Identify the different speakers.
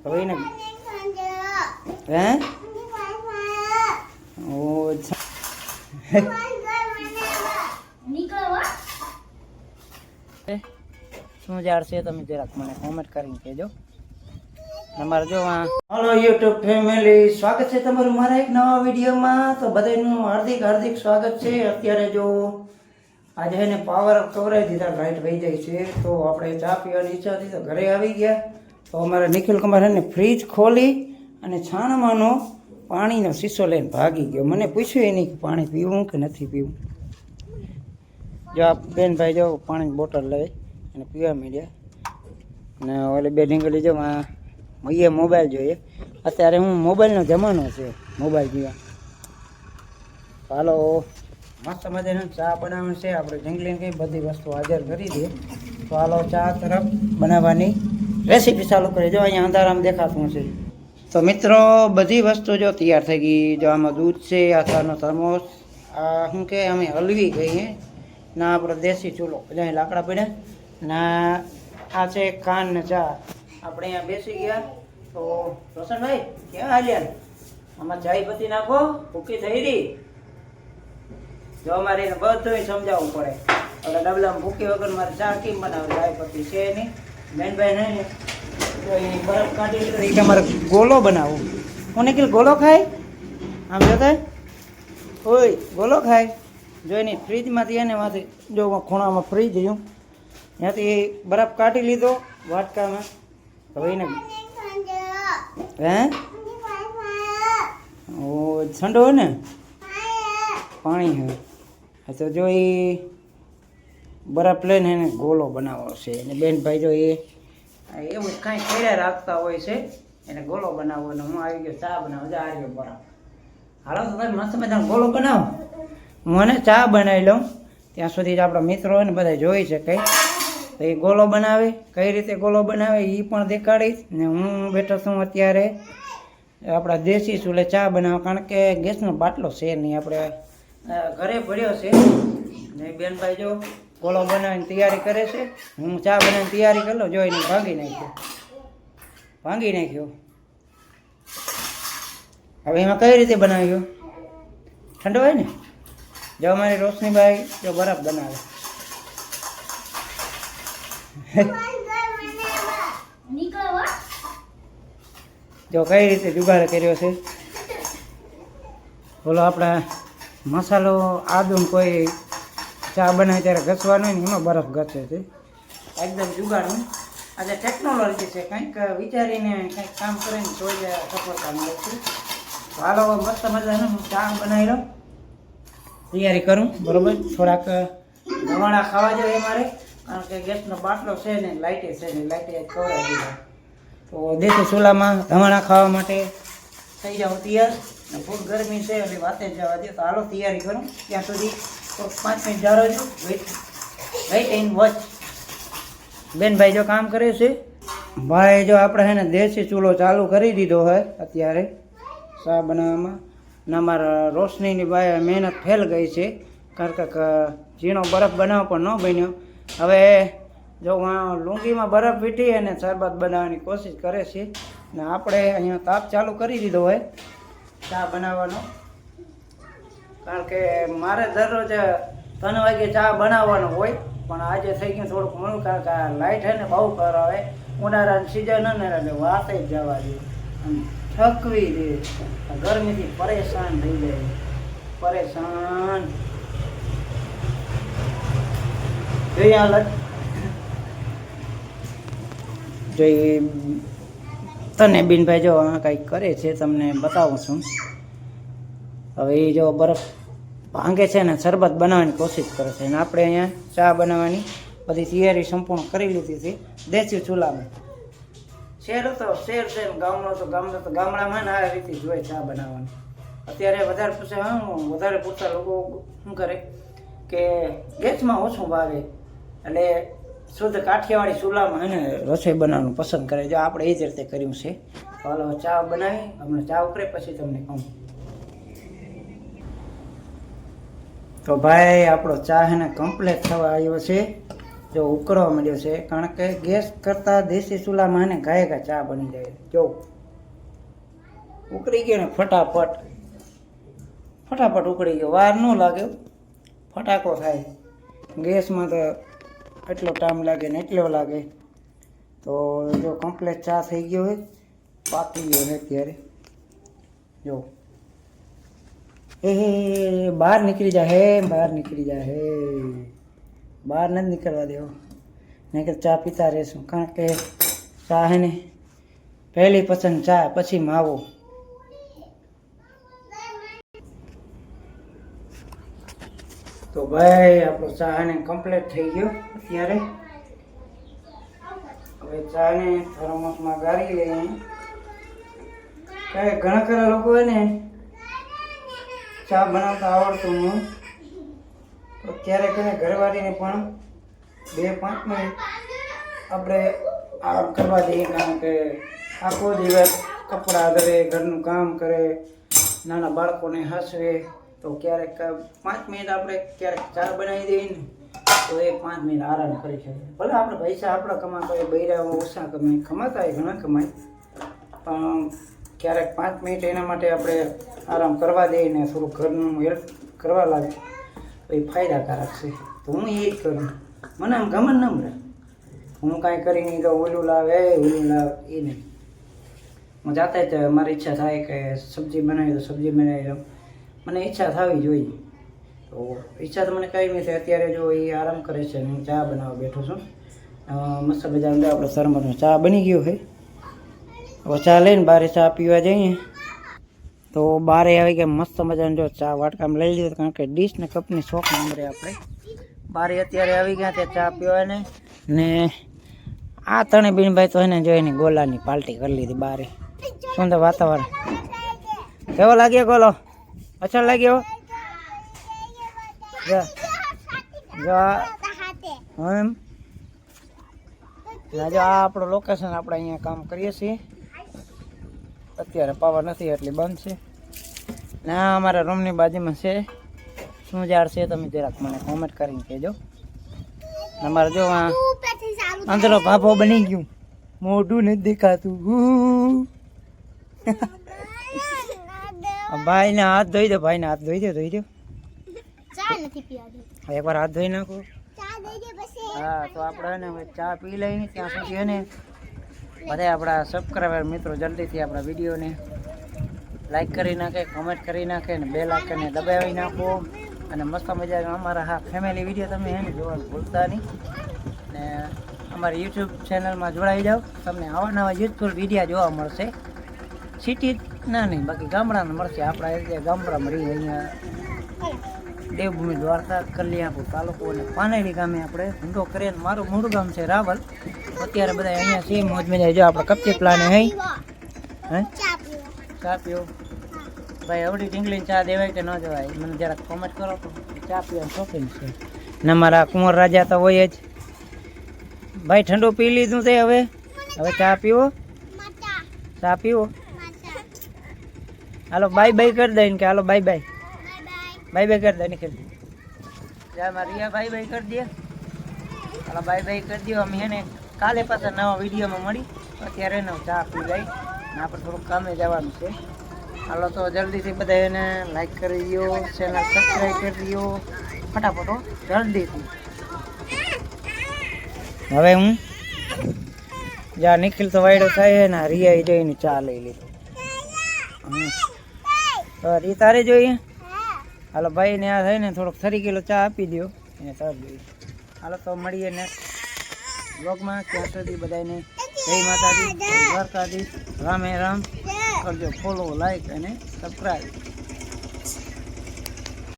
Speaker 1: હવે ને હે ઓ શું યાર છે તમે જરાક મને કોમેન્ટ કરીને કહેજો. અમારે જો હાલો યુટ્યુબ ફેમિલી, સ્વાગત છે તમારું મારા એક નવા વિડીયોમાં. તો બધાનું હાર્દિક હાર્દિક સ્વાગત છે. અત્યારે જો આજે એને પાવર કવરાઈ દીધા, લાઇટ વહી જાય છે. તો આપણે ચા પીવાની ઈચ્છા હતી તો ઘરે આવી ગયા. તો અમારે નિખિલ કુમાર એને ફ્રીજ ખોલી અને છાણામાંનો પાણીનો શીશો લઈને ભાગી ગયો. મને પૂછ્યું નહીં કે પાણી પીવું કે નથી પીવું. જો આ બેનભાઈ જો પાણીની બોટલ લઈ અને પીવા માંડ્યા. અને ઓલે બે ઢીંગલી જો એ મોબાઈલ જોઈએ. અત્યારે હું મોબાઈલનો જમાનો છે, મોબાઈલ પીવા. હાલો મસ્ત મજાનો ચા બનાવવાની છે. આપણે ઢીંગલીને કંઈ બધી વસ્તુ હાજર કરી દઈએ. તો હાલો ચા તરફ બનાવવાની રેસીપી ચાલુ કરી. જો અહીંયા અંધારામાં દેખાતું છે. તો મિત્રો બધી વસ્તુ જો તૈયાર થઈ ગઈ. જો આમાં દૂધ છે, આથાનો થર્મોસ, આ શું કે અમે હલવી ગઈએ ના, આપણો દેશી ચૂલો, બધા લાકડા પડ્યા ના. આ છે કાન ને ચા. આપણે અહીંયા બેસી ગયા. તો રોશનભાઈ ક્યાં હાલ્યા? આમાં ચાય પત્તી નાખો, ભૂકી થઈ રહી. જો અમારે એને બધું સમજાવવું પડે. હવે ડબલામાં ભૂકી વગર મારે ચા કેમ બનાવે? ચાય પત્તી છે નહીં. બેનભાઈ નહીં ને તો એ બરફ કાઢી કરી કે અમારે ગોલો બનાવવો. હું નીકળ ગોલો ખાય આમ જોતા હોય ગોલો ખાય. જોઈને ફ્રીજમાંથી એને માંથી જો ખૂણામાં ફ્રીજ રહ્યું ત્યાંથી બરફ કાઢી લીધો વાટકામાં. હવે એને હે ઓ ઠંડો હોય ને પાણી હોય તો જો એ બરફ લઈને એને ગોલો બનાવવો છે. અને બેનભાઈ જો એ એવું કાંઈ કર્યા રાખતા હોય છે, એને ગોલો બનાવવાનો. હું આવી ગયો ચા બનાવો. જા આવી ગયો બરફ. હાલો તો તમે મસ્ત મજાનો ગોલો બનાવો, મને ચા બનાવી લઉં. ત્યાં સુધી જ આપણા મિત્રો હોય ને બધા જોઈ શકે તો એ ગોલો બનાવે, કઈ રીતે ગોલો બનાવે એ પણ દેખાડીશ. ને હું બેઠો છું અત્યારે આપણા દેશી ચૂલે ચા બનાવવા, કારણ કે ગેસનો બાટલો છે નહીં, આપણે ઘરે પડ્યો છે. ને બેનભાઈ જો ગોળો બનાવીને તૈયારી કરે છે. હું ચા બનાવીને તૈયારી કરી લઉં. જો એને ભાંગી નાખ્યો. હવે એમાં કઈ રીતે બનાવ્યો? ઠંડો હોય ને. જો અમારી રોશનીભાઈ જો બરફ બનાવે. જો કઈ રીતે જુગાડ કર્યો છે. બોલો આપણા મસાલો આદુ કોઈ ચા બનાવે ત્યારે ઘસવાનો હોય ને એમાં બરફ ઘસે છે. એકદમ જુગાડનું. આજે ટેકનોલોજી છે, કંઈક વિચારીને કંઈક કામ કરીને તો જ સફળતા મળે છે. હાલો મસ્ત મજાનું હું ચા બનાવી લઉં, તૈયારી કરું. બરાબર થોડાક ગવાણા ખાવા જોઈએ મારે, કારણ કે ગેસનો બાટલો છે ને લાઇટે છે ને લાઇટે ખવડાવી દીધા. તો દેશી ચૂલામાં ધવાણા ખાવા માટે થઈ જાઉં તૈયાર. ને ફૂલ ગરમી છે એટલે વાતે જ જવા દે. તો હાલો તૈયારી કરું. ત્યાં સુધી તો 5 મિનિટ જારો છો. Weight in watch. બેનભાઈ જો કામ કરે છે. ભાઈ જો આપણે હે ને દેશી ચૂલો ચાલુ કરી દીધો હોય અત્યારે ચા બનાવવામાં. ને અમારા રોશનીની ભાઈ મહેનત ફેલ ગઈ છે, કારણ કે ઝીણો બરફ બનાવવો પણ ન બન્યો. હવે જો લુંગીમાં બરફ વીટી અને શરબત બનાવવાની કોશિશ કરે છે. ને આપણે અહીંયા તાપ ચાલુ કરી દીધો હોય ચા બનાવવાનો, કારણ કે મારે દરરોજ 3 વાગે ચા બનાવવાનો હોય. પણ આજે થઈ ગયું થોડુંક મોડું, કારણ કે આ લાઇટ છે ને બહુ કરાવે. ઉનાળાની સિઝન ને એટલે વાતે જ જવા દે. થકવી દે, ગરમીથી પરેશાન થઈ જાય. પરેશાન જોઈએ હાલત. જોઈએ તને બીનભાઈ જો કંઈક કરે છે, તમને બતાવું છું. હવે એ જો બરફ ભાંગે છે ને શરબત બનાવવાની કોશિશ કરે છે. અને આપણે અહીંયા ચા બનાવવાની બધી તૈયારી સંપૂર્ણ કરી લીધી છે દેશી ચૂલામાં. શહેર તો શહેર છે ને ગામડો તો ગામડામાં ને આ રીતે જોઈએ ચા બનાવવાની. અત્યારે વધારે પૂરતા લોકો શું કરે કે ગેસમાં ઓછું ભાવે એટલે શુદ્ધ કાઠિયાવાડી ચૂલામાં એને રસોઈ બનાવવાનું પસંદ કરે. જો આપણે એ જ રીતે કર્યું છે. હાલો ચા બનાવી, હમણાં ચા ઉકળે પછી તમને કહું. તો ભાઈ આપણો ચા હે ને કમ્પ્લીટ થવા આવ્યો છે. જો ઉકળવા માંડ્યો છે, કારણ કે ગેસ કરતાં દેશી ચૂલામાં એને ગાયે ચા બની જાય. જો ઉકળી ગયો ને ફટાફટ ઉકળી ગયો, વાર ન લાગે, ફટાકો થાય. ગેસમાં તો એટલો ટાઈમ લાગે ને એટલો લાગે. તો જો કમ્પ્લીટ ચા થઈ ગયો હોય, પાકી ગયો છે અત્યારે. જો હે બહાર નીકળી જાય, બહાર નથી નીકળવા દેવો, નહીં કે ચા પીતા રહેશું. કારણ કે ચા હે ને પહેલી પસંદ ચા, પછી માવો. તો ભાઈ આપણો ચા ને કમ્પ્લીટ થઈ ગયો અત્યારે. હવે ચા ને થર્મોસમાં ગાળી લઈએ. ઘણા ખરા લોકો હોય ને ચા બનાવતા આવડતું હું, તો ક્યારેક ઘરવાળીને પણ 2-5 મિનિટ આપણે આરામ કરવા દઈએ. કારણ કે આખો દિવસ કપડાં ધરે, ઘરનું કામ કરે, નાના બાળકોને હસવે, તો ક્યારેક 5 મિનિટ આપણે ક્યારેક ચા બનાવી દઈએ ને તો એ 5 મિનિટ આરામ કરી શકે. ભલે આપણે પૈસા આપણા કમાતા હોય, બૈરા ઓછા કમાતા હોય, ઘણા કમાય, પણ ક્યારેક 5 મિનિટ એના માટે આપણે આરામ કરવા દઈએ ને થોડું ઘરનું હેલ્પ કરવા લાગે તો એ ફાયદાકારક છે. તો હું એ જ કરું. મને આમ ગમે ન મળે, હું કાંઈ કરી નહીં તો ઓલું લાવ એ નહીં. હું જાતે જ મારી ઈચ્છા થાય કે સબ્જી બનાવી તો સબ્જી બનાવી લઉં, મને ઈચ્છા થવી જોઈએ. તો ઈચ્છા તો મને કંઈ નથી. અત્યારે જો એ આરામ કરે છે ને હું ચા બનાવવા બેઠો છું. મસ્ત મજાનું આપણે થર્મોસમાં ચા બની ગયો છે. હવે ચા લઈને બારે ચા પીવા જઈએ. તો બારે આવી ગયા મસ્ત મજાનું જો ચા વાટકામાં લઈ લીધું, કારણ કે ડીશ ને કપની શોખ નંબરે આપણે બારે અત્યારે આવી ગયા ત્યાં ચા પીવાને. ને આ ત્રણે બીનભાઈ તો એને જોઈને ગોલાની પાર્ટી કરી લીધી બારે. સુંદર વાતાવરણ. કેવો લાગ્યો ગોલો? અચ્છા લાગ્યો? જો એમ જો આ આપણું લોકેશન, આપણે અહીંયા કામ કરીએ છીએ. અત્યારે પાવર નથી એટલે બંધ છે. ને આ અમારા રૂમની બાજુમાં છે. શું ઝાડ છે તમે જરાક મને કોમેન્ટ કરીને કહેજો. અમારે જો આ અંદરનો ભાભો બની ગયું, મોઢું નથી દેખાતું. ભાઈને હાથ ધોઈ દો, ધોઈ દો. એકવાર હાથ ધોઈ નાખો. હા, તો આપણે હવે ચા પી લઈને ત્યાં સુધી ને બધા આપણા સબસ્ક્રાઈબર મિત્રો જલ્દીથી આપણા વિડીયોને લાઈક કરી નાખે, કમેન્ટ કરી નાખે ને બેલ આઇકનને દબાવી નાખો. અને મસ્ત મજાના અમારા હા ફેમિલી વિડીયો તમે એને જોવાનું ભૂલતા નહીં. ને અમારી યુટ્યુબ ચેનલમાં જોડાઈ જાઓ, તમને આવા નવા યુઝફુલ વિડીયો જોવા મળશે. સિટી ના નહીં, બાકી ગામડાના મળશે. આપણા એરિયા ગામડામાં રહીએ, અહીંયા દેવભૂમિ દ્વારકા કલ્યાણપુર તાલુકો અને પાનેડી ગામે આપણે ધંધો કરીએ. મારું મૂળ ગામ છે રાવલ. અત્યારે બધા અહીંયા છે મોજ મજા. જો આપણે કપચી પ્લાને હે ચા પીવો ભાઈ. અવડી ઢીંગલીને ચા દેવાય કે ન દેવાય મને જરાક કોમેન્ટ કરો. તો ચા પીવાનું શોખીન છે ને મારા કુંવર રાજા તો હોય જ. ભાઈ ઠંડુ પી લીધું છે, હવે ચા પીવો. હાલો બાય બાય કરી દઈને કે હાલો બાય બાય કરી દે. નીકળી રિયા બાય બાય કરી દે. હાલો બાય બાય કરી દો. અમે એને કાલે પાછા નવા વિડીયોમાં મળી. અત્યારે એને ચા પી લઈ ને આપણે થોડુંક કામે જવાનું છે. હાલો તો જલ્દીથી બધા એને લાઈક કરી દો, ચેનલ સબસ્ક્રાઈબ કરી દો ફટાફટ જલ્દીથી. હવે હું જ્યાં નિખિલ તો વાયડો થાય ને રિયા જોઈને ચા લઈ લીધો. તો રી તારે જોઈએ. હાલો ભાઈને આ થઈને થોડોક 3 કિલો ચા આપી દો એને તર જોઈએ. હાલો તો મળીએ નેક્સ્ટ બ્લોગમાં. ત્યાં સુધી બધાને જય માતાજી, દ્વારકાધીશ, રામે રામ. કરજો ફોલો, લાઈક અને સબસ્ક્રાઈબ.